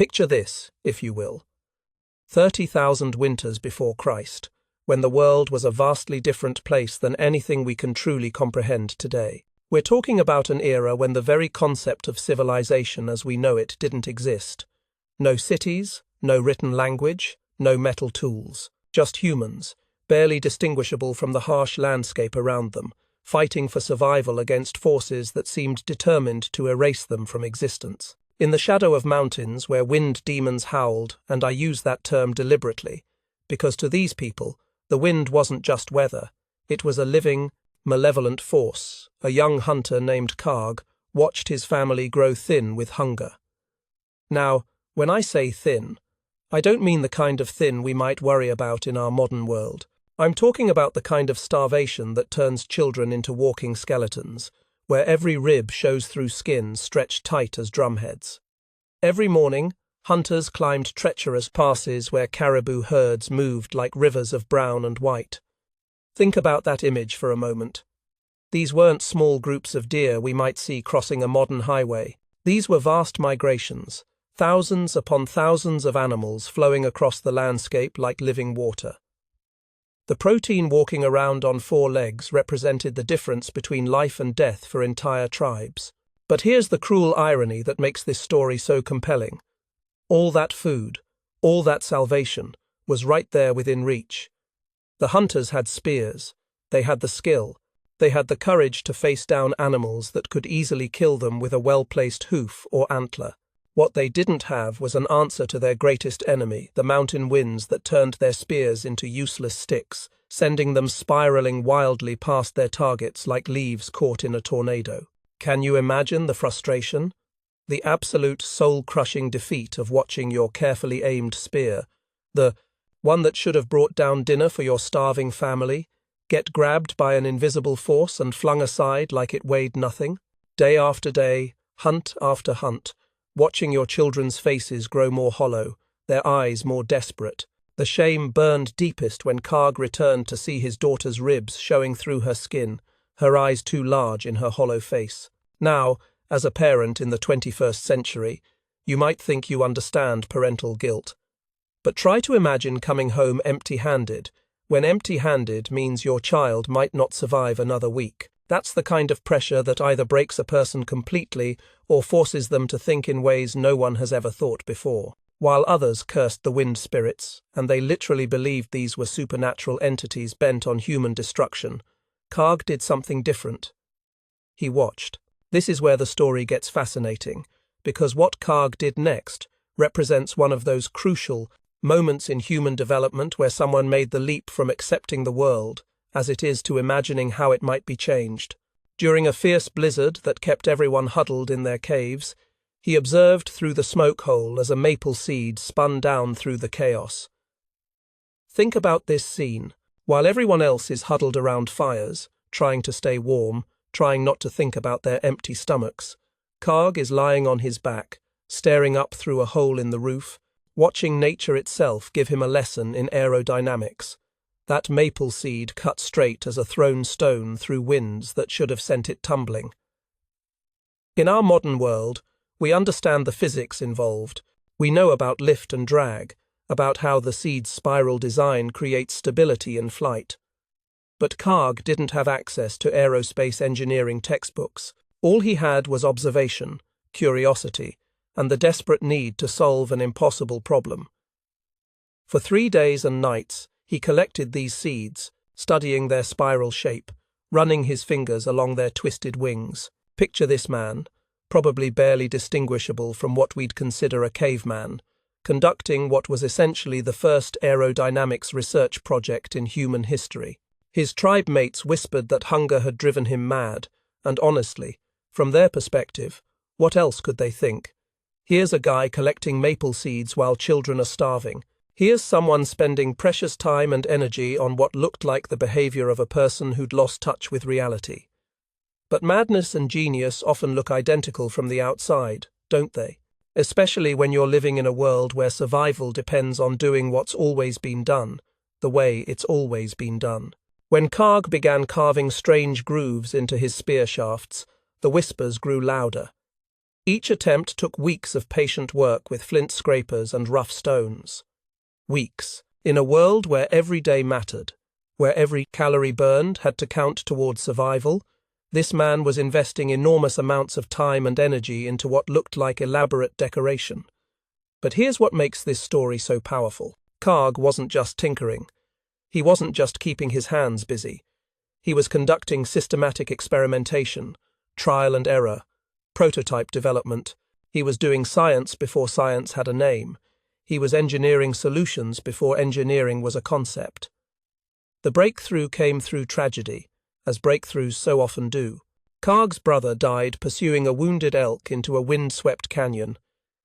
Picture this, if you will. 30,000 winters before Christ, when the world was a vastly different place than anything we can truly comprehend today. We're talking about an era when the very concept of civilization as we know it didn't exist. No cities, no written language, no metal tools. Just humans, barely distinguishable from the harsh landscape around them, fighting for survival against forces that seemed determined to erase them from existence. In the shadow of mountains where wind demons howled, and I use that term deliberately, because to these people, the wind wasn't just weather, it was a living, malevolent force. A young hunter named Karg watched his family grow thin with hunger. Now, when I say thin, I don't mean the kind of thin we might worry about in our modern world. I'm talking about the kind of starvation that turns children into walking skeletons, where every rib shows through skin stretched tight as drumheads. Every morning, hunters climbed treacherous passes where caribou herds moved like rivers of brown and white. Think about that image for a moment. These weren't small groups of deer we might see crossing a modern highway. These were vast migrations, thousands upon thousands of animals flowing across the landscape like living water. The protein walking around on four legs represented the difference between life and death for entire tribes. But here's the cruel irony that makes this story so compelling. All that food, all that salvation, was right there within reach. The hunters had spears, they had the skill, they had the courage to face down animals that could easily kill them with a well-placed hoof or antler. What they didn't have was an answer to their greatest enemy, the mountain winds that turned their spears into useless sticks, sending them spiraling wildly past their targets like leaves caught in a tornado. Can you imagine the frustration? The absolute soul-crushing defeat of watching your carefully aimed spear, the one that should have brought down dinner for your starving family, get grabbed by an invisible force and flung aside like it weighed nothing? Day after day, hunt after hunt, watching your children's faces grow more hollow, their eyes more desperate. The shame burned deepest when Karg returned to see his daughter's ribs showing through her skin, her eyes too large in her hollow face. Now, as a parent in the 21st century, you might think you understand parental guilt. But try to imagine coming home empty-handed, when empty-handed means your child might not survive another week. That's the kind of pressure that either breaks a person completely or forces them to think in ways no one has ever thought before. While others cursed the wind spirits, and they literally believed these were supernatural entities bent on human destruction, Karg did something different. He watched. This is where the story gets fascinating, because what Karg did next represents one of those crucial moments in human development where someone made the leap from accepting the world as it is to imagining how it might be changed. During a fierce blizzard that kept everyone huddled in their caves, he observed through the smoke hole as a maple seed spun down through the chaos. Think about this scene. While everyone else is huddled around fires, trying to stay warm, trying not to think about their empty stomachs, Karg is lying on his back, staring up through a hole in the roof, watching nature itself give him a lesson in aerodynamics. That maple seed cut straight as a thrown stone through winds that should have sent it tumbling. In our modern world, we understand the physics involved. We know about lift and drag, about how the seed's spiral design creates stability in flight. But Karg didn't have access to aerospace engineering textbooks. All he had was observation, curiosity, and the desperate need to solve an impossible problem. For 3 days and nights, he collected these seeds, studying their spiral shape, running his fingers along their twisted wings. Picture this man, probably barely distinguishable from what we'd consider a caveman, conducting what was essentially the first aerodynamics research project in human history. His tribe mates whispered that hunger had driven him mad, and honestly, from their perspective, what else could they think? Here's a guy collecting maple seeds while children are starving. Here's someone spending precious time and energy on what looked like the behavior of a person who'd lost touch with reality. But madness and genius often look identical from the outside, don't they? Especially when you're living in a world where survival depends on doing what's always been done, the way it's always been done. When Karg began carving strange grooves into his spear shafts, the whispers grew louder. Each attempt took weeks of patient work with flint scrapers and rough stones. Weeks, in a world where every day mattered, where every calorie burned had to count towards survival. This man was investing enormous amounts of time and energy into what looked like elaborate decoration. But here's what makes this story so powerful. Karg wasn't just tinkering. He wasn't just keeping his hands busy. He was conducting systematic experimentation, trial and error, prototype development. He was doing science before science had a name. He was engineering solutions before engineering was a concept. The breakthrough came through tragedy, as breakthroughs so often do. Karg's brother died pursuing a wounded elk into a wind-swept canyon,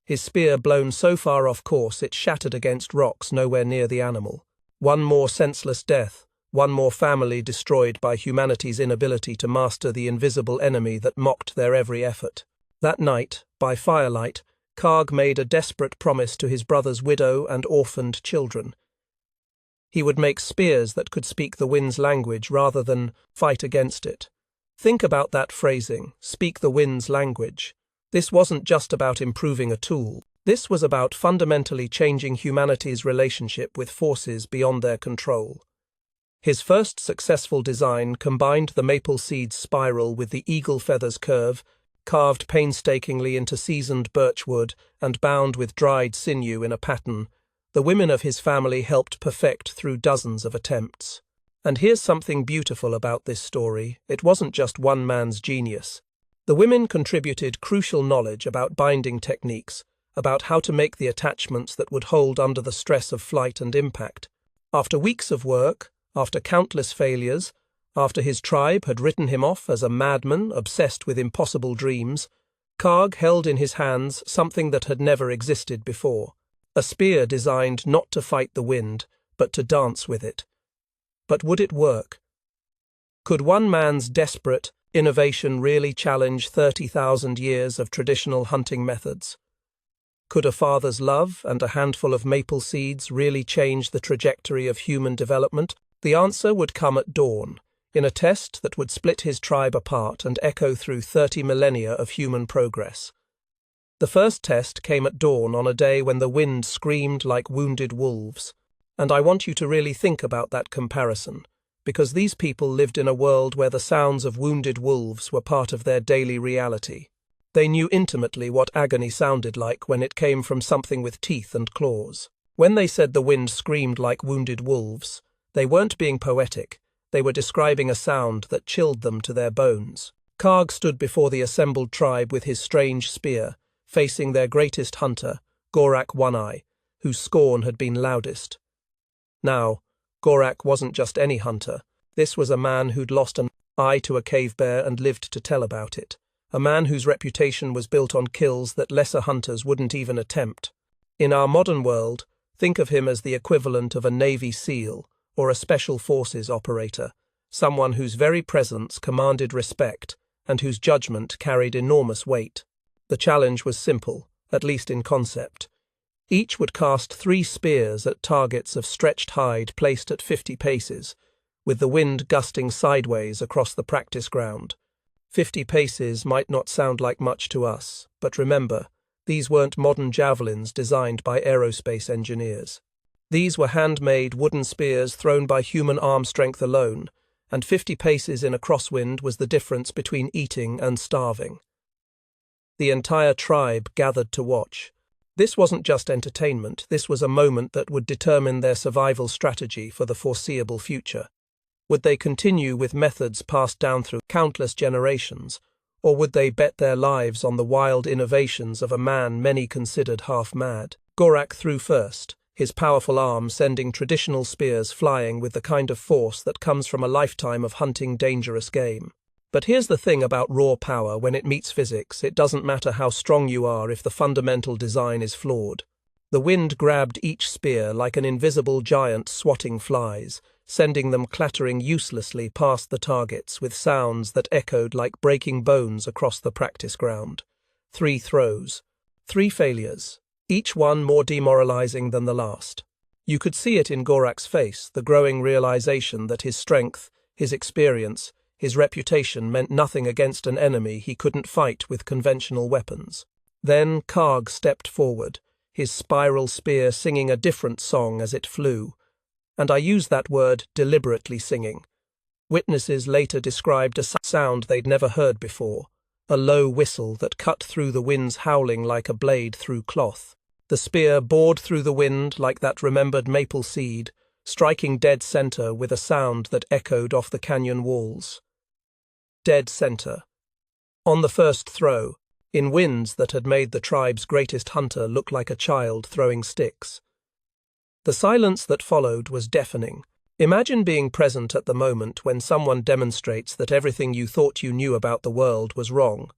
his spear blown so far off course it shattered against rocks nowhere near the animal. One more senseless death, one more family destroyed by humanity's inability to master the invisible enemy that mocked their every effort. That night, by firelight, Karg made a desperate promise to his brother's widow and orphaned children. He would make spears that could speak the wind's language rather than fight against it. Think about that phrasing, speak the wind's language. This wasn't just about improving a tool. This was about fundamentally changing humanity's relationship with forces beyond their control. His first successful design combined the maple seed's spiral with the eagle feather's curve, carved painstakingly into seasoned birchwood and bound with dried sinew in a pattern. The women of his family helped perfect through dozens of attempts. And here's something beautiful about this story. It wasn't just one man's genius. The women contributed crucial knowledge about binding techniques, about how to make the attachments that would hold under the stress of flight and impact. After weeks of work, after countless failures, after his tribe had written him off as a madman obsessed with impossible dreams, Karg held in his hands something that had never existed before. A spear designed not to fight the wind, but to dance with it. But would it work? Could one man's desperate innovation really challenge 30,000 years of traditional hunting methods? Could a father's love and a handful of maple seeds really change the trajectory of human development? The answer would come at dawn, in a test that would split his tribe apart and echo through 30 millennia of human progress. The first test came at dawn on a day when the wind screamed like wounded wolves. And I want you to really think about that comparison, because these people lived in a world where the sounds of wounded wolves were part of their daily reality. They knew intimately what agony sounded like when it came from something with teeth and claws. When they said the wind screamed like wounded wolves, they weren't being poetic. They were describing a sound that chilled them to their bones. Karg stood before the assembled tribe with his strange spear, facing their greatest hunter, Gorak One-Eye, whose scorn had been loudest. Now, Gorak wasn't just any hunter. This was a man who'd lost an eye to a cave bear and lived to tell about it. A man whose reputation was built on kills that lesser hunters wouldn't even attempt. In our modern world, think of him as the equivalent of a Navy SEAL or a Special Forces operator, someone whose very presence commanded respect and whose judgment carried enormous weight. The challenge was simple, at least in concept. Each would cast 3 spears at targets of stretched hide placed at 50 paces, with the wind gusting sideways across the practice ground. 50 paces might not sound like much to us, but remember, these weren't modern javelins designed by aerospace engineers. These were handmade wooden spears thrown by human arm strength alone, and 50 paces in a crosswind was the difference between eating and starving. The entire tribe gathered to watch. This wasn't just entertainment, this was a moment that would determine their survival strategy for the foreseeable future. Would they continue with methods passed down through countless generations, or would they bet their lives on the wild innovations of a man many considered half-mad? Gorak threw first, his powerful arm sending traditional spears flying with the kind of force that comes from a lifetime of hunting dangerous game. But here's the thing about raw power: when it meets physics, it doesn't matter how strong you are if the fundamental design is flawed. The wind grabbed each spear like an invisible giant swatting flies, sending them clattering uselessly past the targets with sounds that echoed like breaking bones across the practice ground. 3 throws, 3 failures, each one more demoralizing than the last. You could see it in Gorak's face, the growing realization that his strength, his experience, his reputation meant nothing against an enemy he couldn't fight with conventional weapons. Then Karg stepped forward, his spiral spear singing a different song as it flew, and I use that word deliberately singing. Witnesses later described a sound they'd never heard before, a low whistle that cut through the wind's howling like a blade through cloth. The spear bored through the wind like that remembered maple seed, striking dead center with a sound that echoed off the canyon walls. Dead center. On the first throw, in winds that had made the tribe's greatest hunter look like a child throwing sticks. The silence that followed was deafening. Imagine being present at the moment when someone demonstrates that everything you thought you knew about the world was wrong.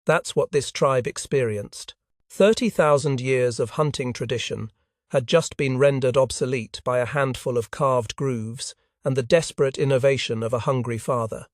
That's what this tribe experienced. 30,000 years of hunting tradition had just been rendered obsolete by a handful of carved grooves and the desperate innovation of a hungry father.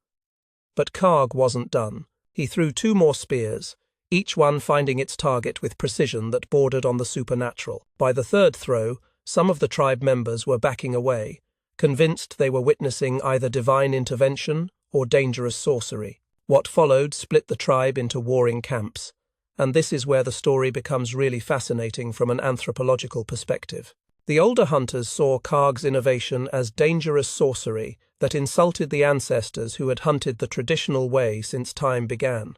But Karg wasn't done. He threw 2 more spears, each one finding its target with precision that bordered on the supernatural. By the third throw, some of the tribe members were backing away, convinced they were witnessing either divine intervention or dangerous sorcery. What followed split the tribe into warring camps, and this is where the story becomes really fascinating from an anthropological perspective. The older hunters saw Karg's innovation as dangerous sorcery that insulted the ancestors who had hunted the traditional way since time began.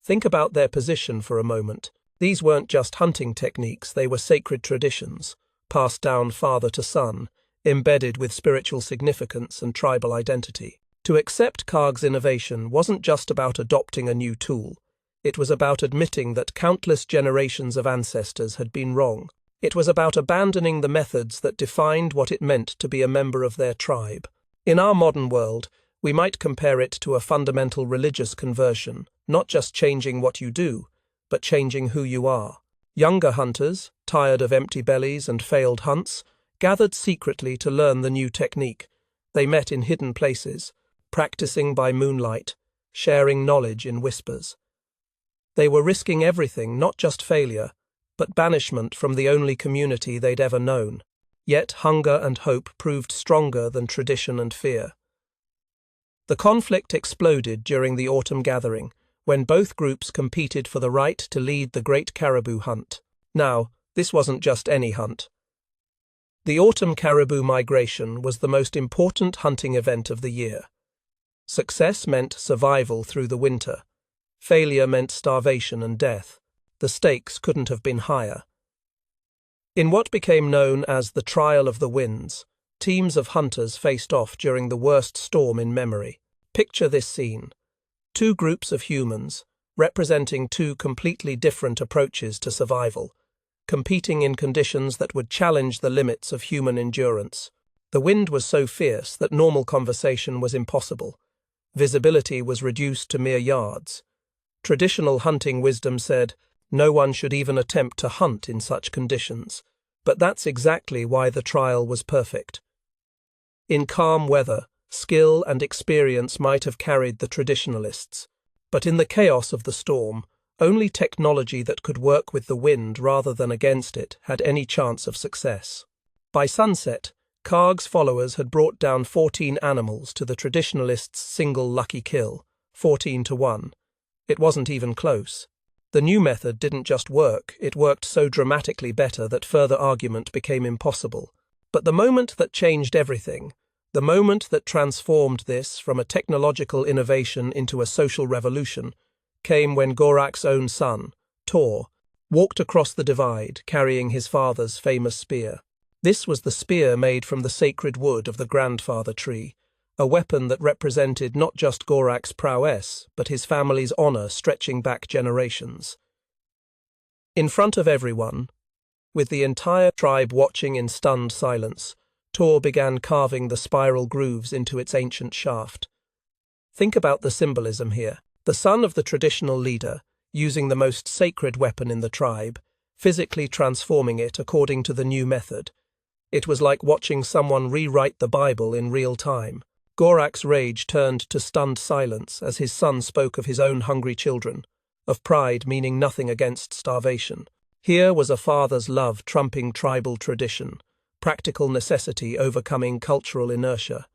Think about their position for a moment. These weren't just hunting techniques, they were sacred traditions, passed down father to son, embedded with spiritual significance and tribal identity. To accept Karg's innovation wasn't just about adopting a new tool. It was about admitting that countless generations of ancestors had been wrong. It was about abandoning the methods that defined what it meant to be a member of their tribe. In our modern world, we might compare it to a fundamental religious conversion, not just changing what you do, but changing who you are. Younger hunters, tired of empty bellies and failed hunts, gathered secretly to learn the new technique. They met in hidden places, practicing by moonlight, sharing knowledge in whispers. They were risking everything, not just failure, but banishment from the only community they'd ever known. Yet hunger and hope proved stronger than tradition and fear. The conflict exploded during the autumn gathering, when both groups competed for the right to lead the great caribou hunt. Now, this wasn't just any hunt. The autumn caribou migration was the most important hunting event of the year. Success meant survival through the winter. Failure meant starvation and death. The stakes couldn't have been higher. In what became known as the Trial of the Winds, teams of hunters faced off during the worst storm in memory. Picture this scene. 2 groups of humans, representing 2 completely different approaches to survival, competing in conditions that would challenge the limits of human endurance. The wind was so fierce that normal conversation was impossible. Visibility was reduced to mere yards. Traditional hunting wisdom said, no one should even attempt to hunt in such conditions, but that's exactly why the trial was perfect. In calm weather, skill and experience might have carried the traditionalists, but in the chaos of the storm, only technology that could work with the wind rather than against it had any chance of success. By sunset, Karg's followers had brought down 14 animals to the traditionalists' single lucky kill, 14 to 1. It wasn't even close. The new method didn't just work, it worked so dramatically better that further argument became impossible. But the moment that changed everything, the moment that transformed this from a technological innovation into a social revolution, came when Gorak's own son, Tor, walked across the divide carrying his father's famous spear. This was the spear made from the sacred wood of the grandfather tree, a weapon that represented not just Gorak's prowess, but his family's honor stretching back generations. In front of everyone, with the entire tribe watching in stunned silence, Tor began carving the spiral grooves into its ancient shaft. Think about the symbolism here. The son of the traditional leader, using the most sacred weapon in the tribe, physically transforming it according to the new method. It was like watching someone rewrite the Bible in real time. Gorak's rage turned to stunned silence as his son spoke of his own hungry children, of pride meaning nothing against starvation. Here was a father's love trumping tribal tradition, practical necessity overcoming cultural inertia.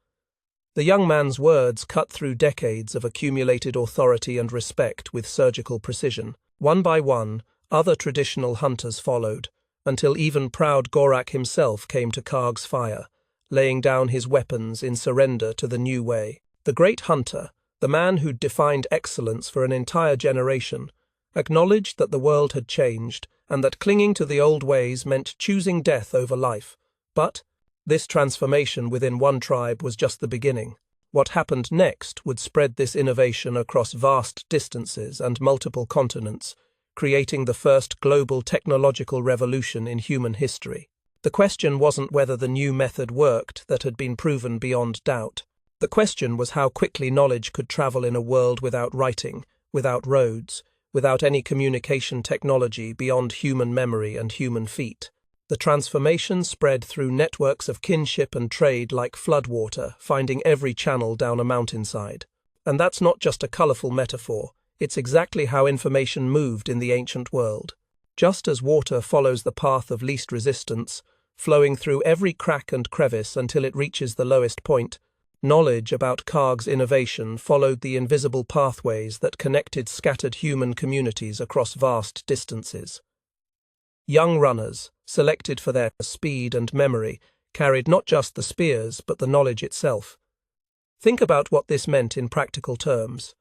The young man's words cut through decades of accumulated authority and respect with surgical precision. One by one, other traditional hunters followed, until even proud Gorak himself came to Karg's fire, laying down his weapons in surrender to the new way. The great hunter, the man who'd defined excellence for an entire generation, acknowledged that the world had changed and that clinging to the old ways meant choosing death over life. But this transformation within one tribe was just the beginning. What happened next would spread this innovation across vast distances and multiple continents, creating the first global technological revolution in human history. The question wasn't whether the new method worked that had been proven beyond doubt. The question was how quickly knowledge could travel in a world without writing, without roads, without any communication technology beyond human memory and human feet. The transformation spread through networks of kinship and trade like floodwater, finding every channel down a mountainside. And that's not just a colourful metaphor, it's exactly how information moved in the ancient world. Just as water follows the path of least resistance, flowing through every crack and crevice until it reaches the lowest point, knowledge about Karg's innovation followed the invisible pathways that connected scattered human communities across vast distances. Young runners, selected for their speed and memory, carried not just the spears but the knowledge itself. Think about what this meant in practical terms.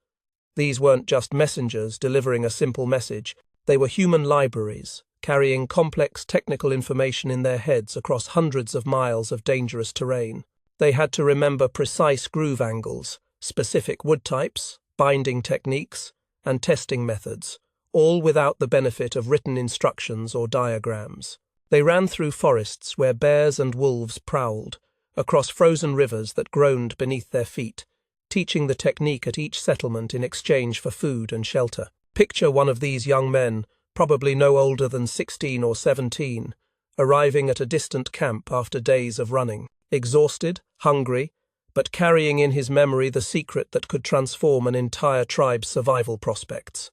These weren't just messengers delivering a simple message, they were human libraries, carrying complex technical information in their heads across hundreds of miles of dangerous terrain. They had to remember precise groove angles, specific wood types, binding techniques, and testing methods, all without the benefit of written instructions or diagrams. They ran through forests where bears and wolves prowled, across frozen rivers that groaned beneath their feet, teaching the technique at each settlement in exchange for food and shelter. Picture one of these young men, probably no older than 16 or 17, arriving at a distant camp after days of running, exhausted, hungry, but carrying in his memory the secret that could transform an entire tribe's survival prospects.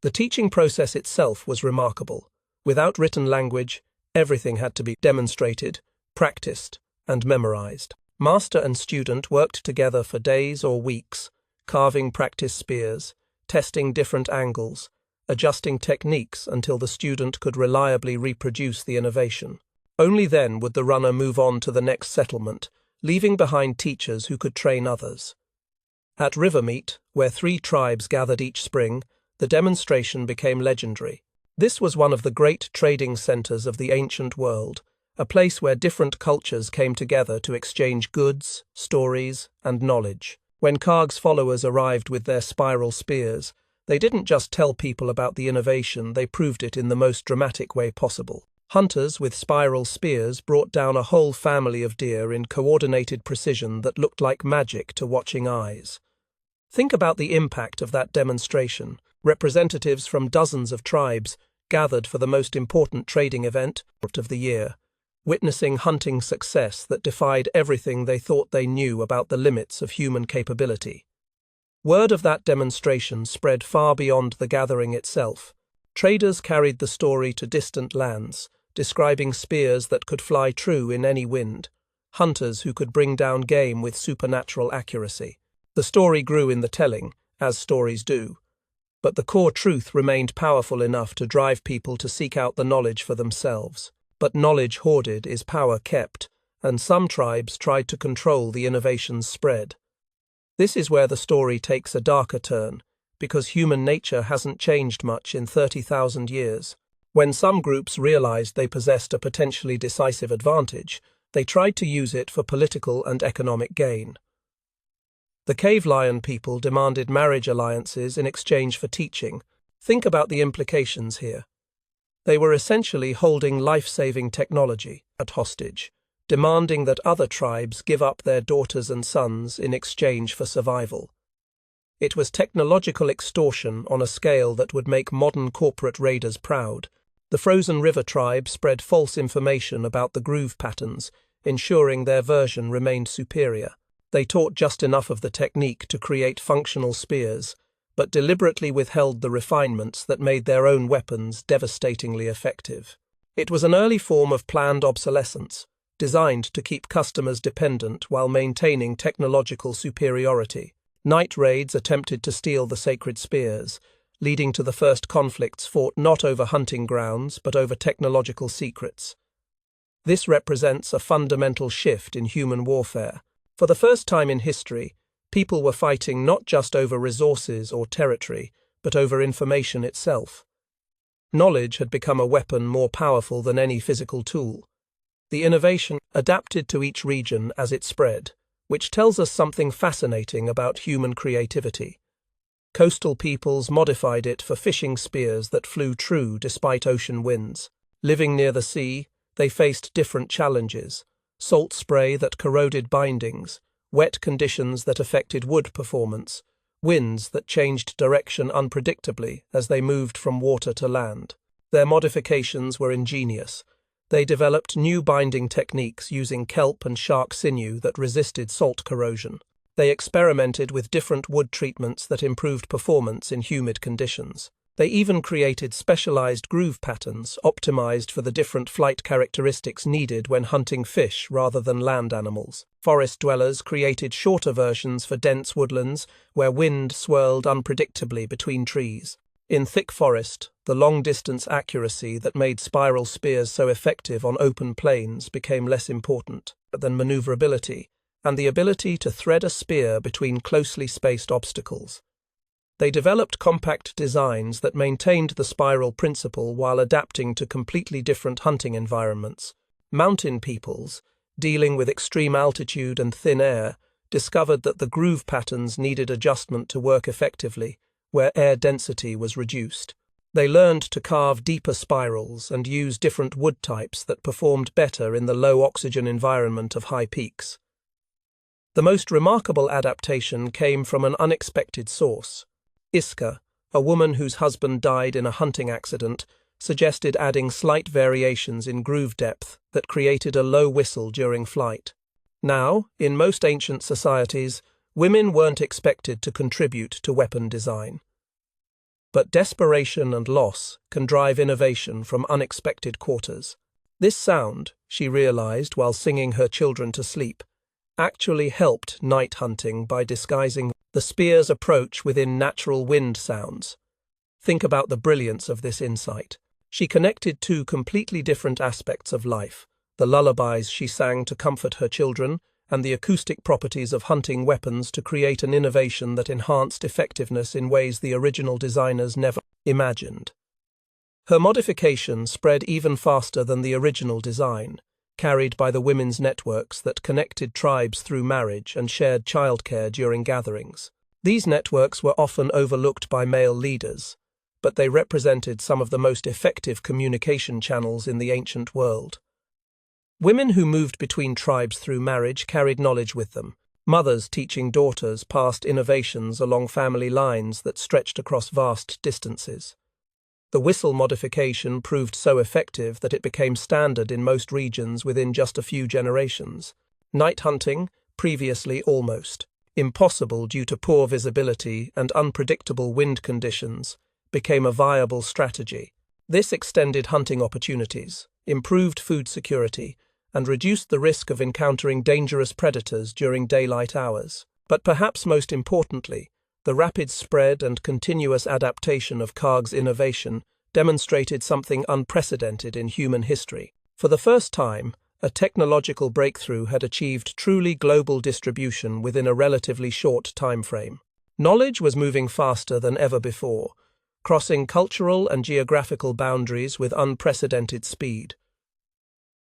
The teaching process itself was remarkable. Without written language, everything had to be demonstrated, practiced, and memorized. Master and student worked together for days or weeks, carving practice spears, testing different angles, adjusting techniques until the student could reliably reproduce the innovation. Only then would the runner move on to the next settlement, leaving behind teachers who could train others. At Rivermeet, where 3 tribes gathered each spring, the demonstration became legendary. This was one of the great trading centers of the ancient world, a place where different cultures came together to exchange goods, stories, and knowledge. When Karg's followers arrived with their spiral spears, they didn't just tell people about the innovation, they proved it in the most dramatic way possible. Hunters with spiral spears brought down a whole family of deer in coordinated precision that looked like magic to watching eyes. Think about the impact of that demonstration. Representatives from dozens of tribes gathered for the most important trading event of the year, witnessing hunting success that defied everything they thought they knew about the limits of human capability. Word of that demonstration spread far beyond the gathering itself. Traders carried the story to distant lands, describing spears that could fly true in any wind, hunters who could bring down game with supernatural accuracy. The story grew in the telling, as stories do, but the core truth remained powerful enough to drive people to seek out the knowledge for themselves. But knowledge hoarded is power kept, and some tribes tried to control the innovation's spread. This is where the story takes a darker turn, because human nature hasn't changed much in 30,000 years. When some groups realized they possessed a potentially decisive advantage, they tried to use it for political and economic gain. The cave lion people demanded marriage alliances in exchange for teaching. Think about the implications here. They were essentially holding life-saving technology at hostage, demanding that other tribes give up their daughters and sons in exchange for survival. It was technological extortion on a scale that would make modern corporate raiders proud. The Frozen River tribe spread false information about the groove patterns, ensuring their version remained superior. They taught just enough of the technique to create functional spears, but deliberately withheld the refinements that made their own weapons devastatingly effective. It was an early form of planned obsolescence, designed to keep customers dependent while maintaining technological superiority. Night raids attempted to steal the sacred spears, leading to the first conflicts fought not over hunting grounds but over technological secrets. This represents a fundamental shift in human warfare. For the first time in history, people were fighting not just over resources or territory, but over information itself. Knowledge had become a weapon more powerful than any physical tool. The innovation adapted to each region as it spread, which tells us something fascinating about human creativity. Coastal peoples modified it for fishing spears that flew true despite ocean winds. Living near the sea, they faced different challenges: salt spray that corroded bindings, wet conditions that affected wood performance, winds that changed direction unpredictably as they moved from water to land. Their modifications were ingenious. They developed new binding techniques using kelp and shark sinew that resisted salt corrosion. They experimented with different wood treatments that improved performance in humid conditions. They even created specialized groove patterns optimized for the different flight characteristics needed when hunting fish rather than land animals. Forest dwellers created shorter versions for dense woodlands where wind swirled unpredictably between trees. In thick forest, the long-distance accuracy that made spiral spears so effective on open plains became less important than maneuverability and the ability to thread a spear between closely spaced obstacles. They developed compact designs that maintained the spiral principle while adapting to completely different hunting environments. Mountain peoples, dealing with extreme altitude and thin air, discovered that the groove patterns needed adjustment to work effectively, where air density was reduced. They learned to carve deeper spirals and use different wood types that performed better in the low-oxygen environment of high peaks. The most remarkable adaptation came from an unexpected source. Iska, a woman whose husband died in a hunting accident, suggested adding slight variations in groove depth that created a low whistle during flight. Now, in most ancient societies, women weren't expected to contribute to weapon design. But desperation and loss can drive innovation from unexpected quarters. This sound, she realized while singing her children to sleep, actually helped night hunting by disguising the spear's approach within natural wind sounds. Think about the brilliance of this insight. She connected two completely different aspects of life: the lullabies she sang to comfort her children, and the acoustic properties of hunting weapons to create an innovation that enhanced effectiveness in ways the original designers never imagined. Her modification spread even faster than the original design, carried by the women's networks that connected tribes through marriage and shared childcare during gatherings. These networks were often overlooked by male leaders, but they represented some of the most effective communication channels in the ancient world. Women who moved between tribes through marriage carried knowledge with them. Mothers teaching daughters passed innovations along family lines that stretched across vast distances. The whistle modification proved so effective that it became standard in most regions within just a few generations. Night hunting, previously almost impossible due to poor visibility and unpredictable wind conditions, became a viable strategy. This extended hunting opportunities, improved food security, and reduced the risk of encountering dangerous predators during daylight hours. But perhaps most importantly, the rapid spread and continuous adaptation of Karg's innovation demonstrated something unprecedented in human history. For the first time, a technological breakthrough had achieved truly global distribution within a relatively short time frame. Knowledge was moving faster than ever before, crossing cultural and geographical boundaries with unprecedented speed.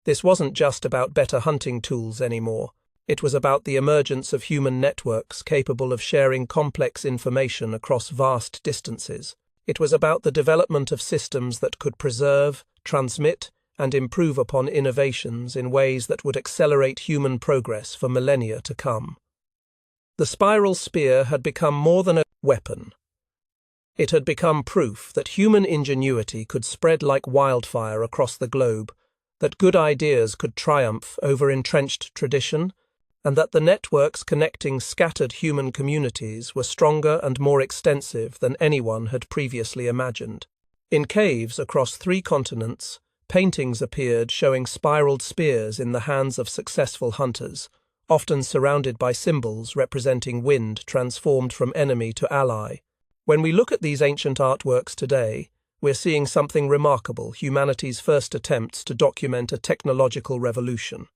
This wasn't just about better hunting tools anymore. It was about the emergence of human networks capable of sharing complex information across vast distances. It was about the development of systems that could preserve, transmit, and improve upon innovations in ways that would accelerate human progress for millennia to come. The spiral spear had become more than a weapon. It had become proof that human ingenuity could spread like wildfire across the globe, that good ideas could triumph over entrenched tradition, and that the networks connecting scattered human communities were stronger and more extensive than anyone had previously imagined. In caves across 3 continents, paintings appeared showing spiraled spears in the hands of successful hunters, often surrounded by symbols representing wind transformed from enemy to ally. When we look at these ancient artworks today, we're seeing something remarkable: humanity's first attempts to document a technological revolution.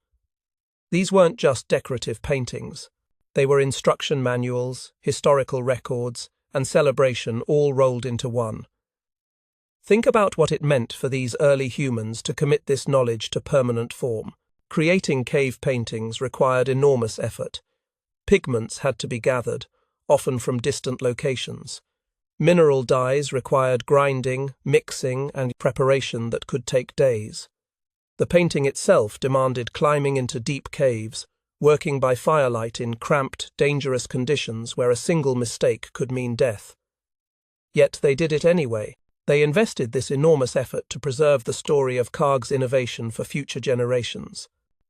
These weren't just decorative paintings. They were instruction manuals, historical records, and celebration all rolled into one. Think about what it meant for these early humans to commit this knowledge to permanent form. Creating cave paintings required enormous effort. Pigments had to be gathered, often from distant locations. Mineral dyes required grinding, mixing, and preparation that could take days. The painting itself demanded climbing into deep caves, working by firelight in cramped, dangerous conditions where a single mistake could mean death. Yet they did it anyway. They invested this enormous effort to preserve the story of Karg's innovation for future generations.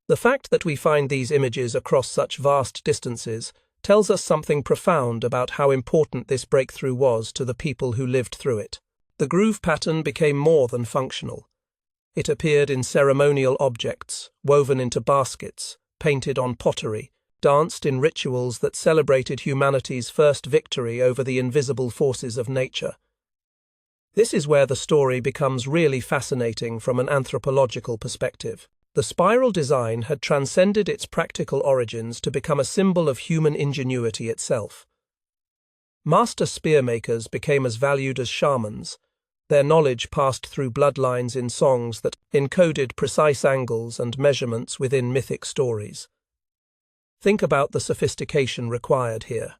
The fact that we find these images across such vast distances tells us something profound about how important this breakthrough was to the people who lived through it. The groove pattern became more than functional. It appeared in ceremonial objects, woven into baskets, painted on pottery, danced in rituals that celebrated humanity's first victory over the invisible forces of nature. This is where the story becomes really fascinating from an anthropological perspective. The spiral design had transcended its practical origins to become a symbol of human ingenuity itself. Master spearmakers became as valued as shamans. Their knowledge passed through bloodlines in songs that encoded precise angles and measurements within mythic stories. Think about the sophistication required here.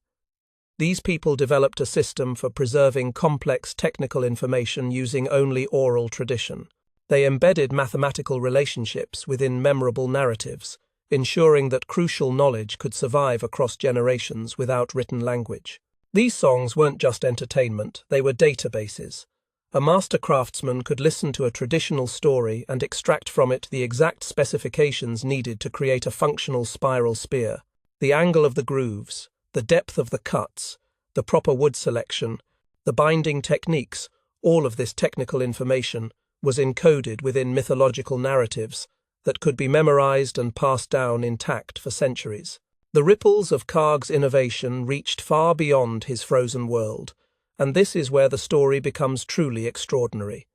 These people developed a system for preserving complex technical information using only oral tradition. They embedded mathematical relationships within memorable narratives, ensuring that crucial knowledge could survive across generations without written language. These songs weren't just entertainment, they were databases. A master craftsman could listen to a traditional story and extract from it the exact specifications needed to create a functional spiral spear. The angle of the grooves, the depth of the cuts, the proper wood selection, the binding techniques, all of this technical information was encoded within mythological narratives that could be memorized and passed down intact for centuries. The ripples of Karg's innovation reached far beyond his frozen world, and this is where the story becomes truly extraordinary.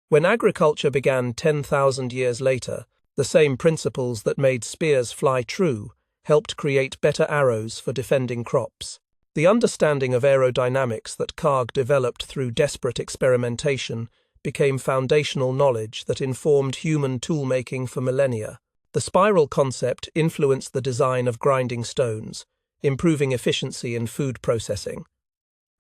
When agriculture began 10,000 years later, the same principles that made spears fly true helped create better arrows for defending crops. The understanding of aerodynamics that Karg developed through desperate experimentation became foundational knowledge that informed human tool-making for millennia. The spiral concept influenced the design of grinding stones, improving efficiency in food processing.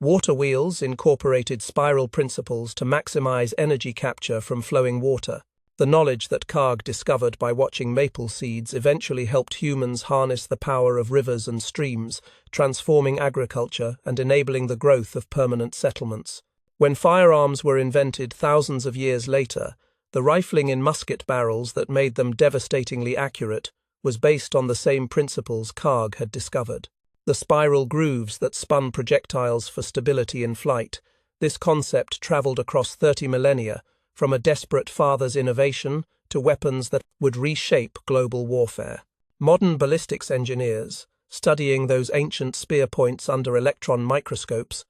Water wheels incorporated spiral principles to maximize energy capture from flowing water. The knowledge that Karg discovered by watching maple seeds eventually helped humans harness the power of rivers and streams, transforming agriculture and enabling the growth of permanent settlements. When firearms were invented thousands of years later, the rifling in musket barrels that made them devastatingly accurate was based on the same principles Karg had discovered. The spiral grooves that spun projectiles for stability in flight, this concept traveled across 30 millennia, from a desperate father's innovation to weapons that would reshape global warfare. Modern ballistics engineers, studying those ancient spear points under electron microscopes,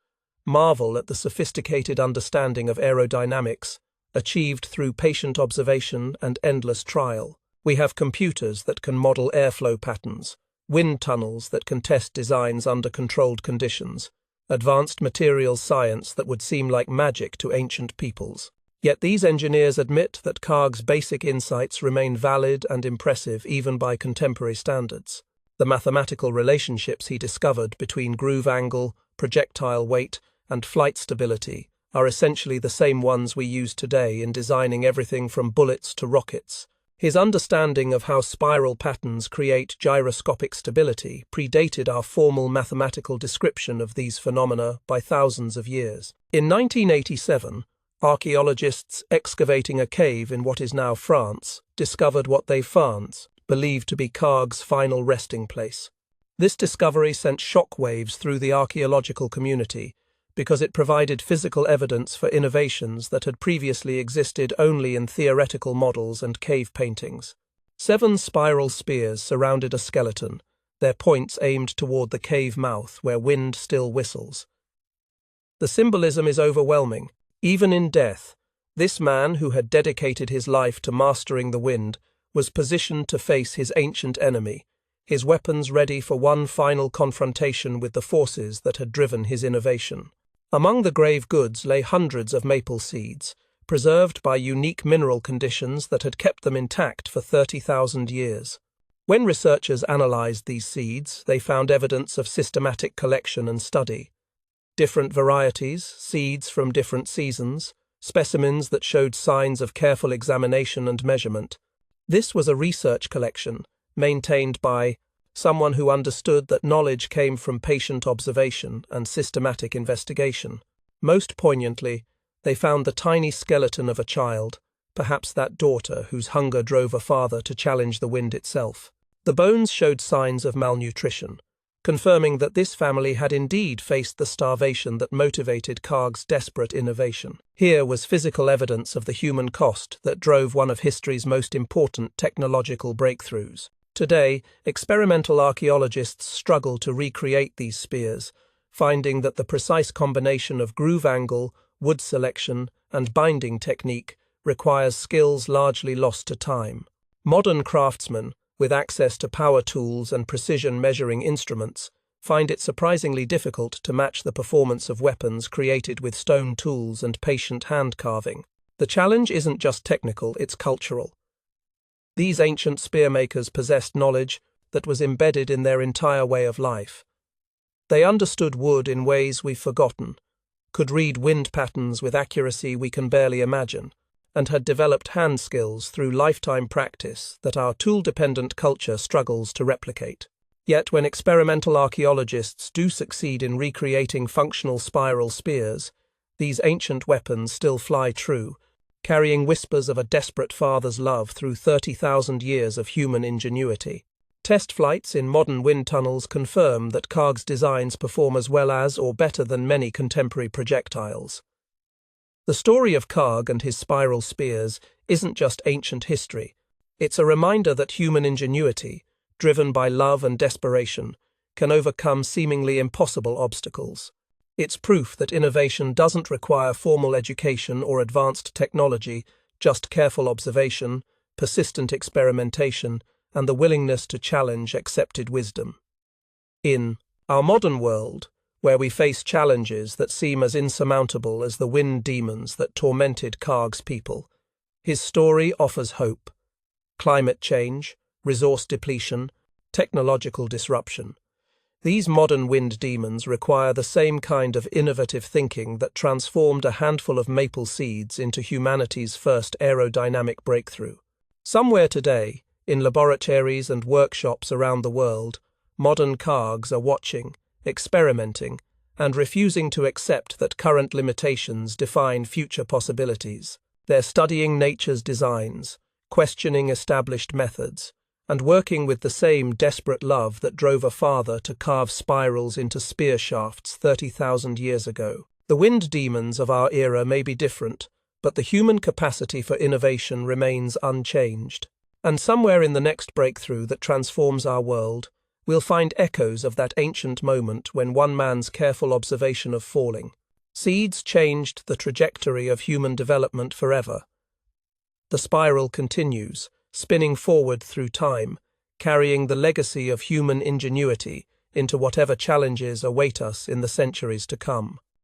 marvel at the sophisticated understanding of aerodynamics achieved through patient observation and endless trial. We have computers that can model airflow patterns, wind tunnels that can test designs under controlled conditions, advanced materials science that would seem like magic to ancient peoples. Yet these engineers admit that Karg's basic insights remain valid and impressive even by contemporary standards. The mathematical relationships he discovered between groove angle, projectile weight, and flight stability are essentially the same ones we use today in designing everything from bullets to rockets. His understanding of how spiral patterns create gyroscopic stability predated our formal mathematical description of these phenomena by thousands of years. In 1987, archaeologists excavating a cave in what is now France discovered what they believed to be Karg's final resting place. This discovery sent shockwaves through the archaeological community because it provided physical evidence for innovations that had previously existed only in theoretical models and cave paintings. 7 spiral spears surrounded a skeleton, their points aimed toward the cave mouth where wind still whistles. The symbolism is overwhelming. Even in death, this man who had dedicated his life to mastering the wind was positioned to face his ancient enemy, his weapons ready for one final confrontation with the forces that had driven his innovation. Among the grave goods lay hundreds of maple seeds, preserved by unique mineral conditions that had kept them intact for 30,000 years. When researchers analyzed these seeds, they found evidence of systematic collection and study. Different varieties, seeds from different seasons, specimens that showed signs of careful examination and measurement. This was a research collection, maintained by someone who understood that knowledge came from patient observation and systematic investigation. Most poignantly, they found the tiny skeleton of a child, perhaps that daughter whose hunger drove a father to challenge the wind itself. The bones showed signs of malnutrition, confirming that this family had indeed faced the starvation that motivated Karg's desperate innovation. Here was physical evidence of the human cost that drove one of history's most important technological breakthroughs. Today, experimental archaeologists struggle to recreate these spears, finding that the precise combination of groove angle, wood selection, and binding technique requires skills largely lost to time. Modern craftsmen, with access to power tools and precision measuring instruments, find it surprisingly difficult to match the performance of weapons created with stone tools and patient hand carving. The challenge isn't just technical, it's cultural. These ancient spearmakers possessed knowledge that was embedded in their entire way of life. They understood wood in ways we've forgotten, could read wind patterns with accuracy we can barely imagine, and had developed hand skills through lifetime practice that our tool-dependent culture struggles to replicate. Yet when experimental archaeologists do succeed in recreating functional spiral spears, these ancient weapons still fly true, carrying whispers of a desperate father's love through 30,000 years of human ingenuity. Test flights in modern wind tunnels confirm that Karg's designs perform as well as or better than many contemporary projectiles. The story of Karg and his spiral spears isn't just ancient history. It's a reminder that human ingenuity, driven by love and desperation, can overcome seemingly impossible obstacles. It's proof that innovation doesn't require formal education or advanced technology, just careful observation, persistent experimentation, and the willingness to challenge accepted wisdom. In our modern world, where we face challenges that seem as insurmountable as the wind demons that tormented Karg's people, his story offers hope. Climate change, resource depletion, technological disruption. These modern wind demons require the same kind of innovative thinking that transformed a handful of maple seeds into humanity's first aerodynamic breakthrough. Somewhere today, in laboratories and workshops around the world, modern Kargs are watching, experimenting, and refusing to accept that current limitations define future possibilities. They're studying nature's designs, questioning established methods, and working with the same desperate love that drove a father to carve spirals into spear shafts 30,000 years ago. The wind demons of our era may be different, but the human capacity for innovation remains unchanged. And somewhere in the next breakthrough that transforms our world, we'll find echoes of that ancient moment when one man's careful observation of falling seeds changed the trajectory of human development forever. The spiral continues, spinning forward through time, carrying the legacy of human ingenuity into whatever challenges await us in the centuries to come.